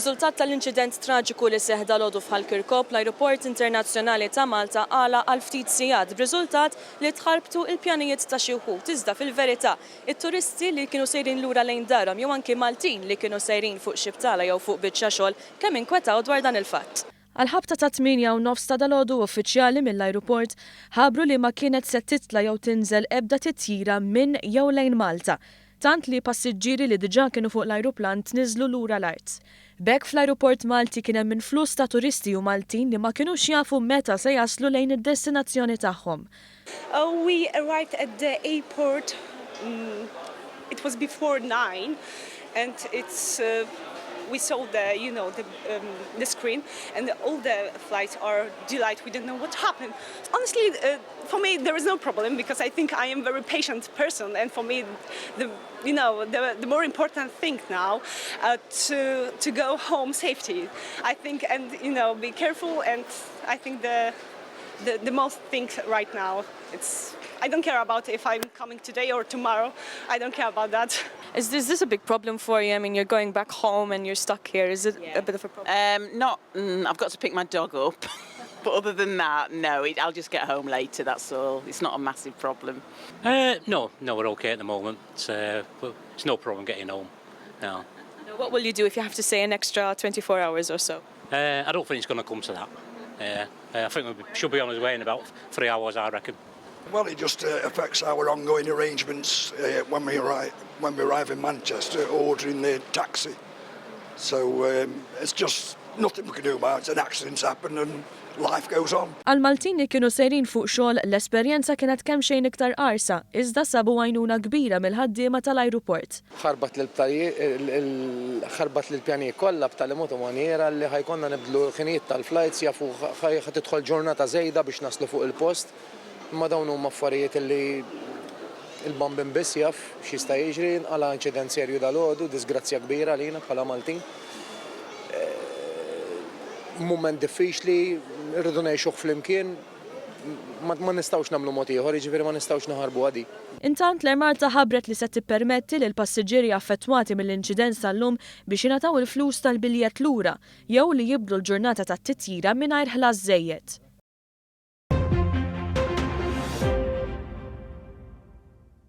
B'riżultat tal-inċident traġiku li seħħ dalgħodu f'Ħal-Kirkop, l-Ajruport Internazzjonali ta' Malta għala għal ftit sigħat b'riżultat li tħarbtu il-pjanijiet ta' xi wħud. Iżda fil-verità, it-turisti li kienu sejrin lura lejn darhom jew anki Maltin li kienu sejrin fuq xi btala jew fuq biċċa xogħol kemm inkwetaw dwar dan il-fatt. Għal-ħabta ta' 8:09 ta' dalgħodu uffiċjali mill-Ajruport ħabru li ma kienet se titla' jew tinżel ebda titjira minn jew lejn Malta, tant li passiġġieri li diġà kienu fuq l-ajruplan tniżlu lura l-art. B'hekk fl-Ajruport Malti kien hemm influss ta' turisti u Maltin li ma kinux jafu meta se jaslu lejn id-destinazzjoni tagħhom. We arrived at the airport, it was before 9 and we saw the screen and all the flights are delayed. We don't know what happened. Honestly, for me there is no problem because I think I am a very patient person, and for me the more important thing now to go home safety. I think, and be careful, and I think the most thing right now I don't care about if I'm coming today or tomorrow. I don't care about that. Is this a big problem for you? I mean, you're going back home and you're stuck here. Is it a bit of a problem? I've got to pick my dog up. But other than that, no, I'll just get home later, that's all. It's not a massive problem. No, we're okay at the moment. It's no problem getting home, no. What will you do if you have to stay an extra 24 hours or so? I don't think it's going to come to that. I think we should be on his way in about 3 hours, I reckon. Well, it just affects our ongoing arrangements when we arrive in Manchester, ordering the taxi. So it's just nothing we can do about it. An accident's happened and life goes on. Għal-Maltin li kienu sejrin fuq xogħol, l-esperjenza kienet kemm xejn iktar qarsa, iżda sabu għajnuna kbira mill-ħaddiema tal-Ajruport. Ħarbat lill-pjanijiet kollha b'tali mod u maniera li ħajkonna nibdlu l-ħinijiet tal-flights jafu ħad tidħol ġurnata żejda biex naslu fuq il-post. Imma dawn huma affarijiet li il-bambin biss jaf x'jista' jiġri għala inċident serju dalgħodu, disgrazzja kbira lina bħala Maltin. Mument diffiċli, rridu ngħixuh flimkien, ma nistgħux nagħmlu mod ieħor, jiġifieri ma nistgħux naħarbu għadi. Intant l-Marta ħabbret li se tippermetti lil passiġġieri affettwati mill-inċident tal-lum biex jingħataw il-flus tal-biljett lura jew li jibdlu l-ġurnata tat-titjira mingħajr ħlas żejjed.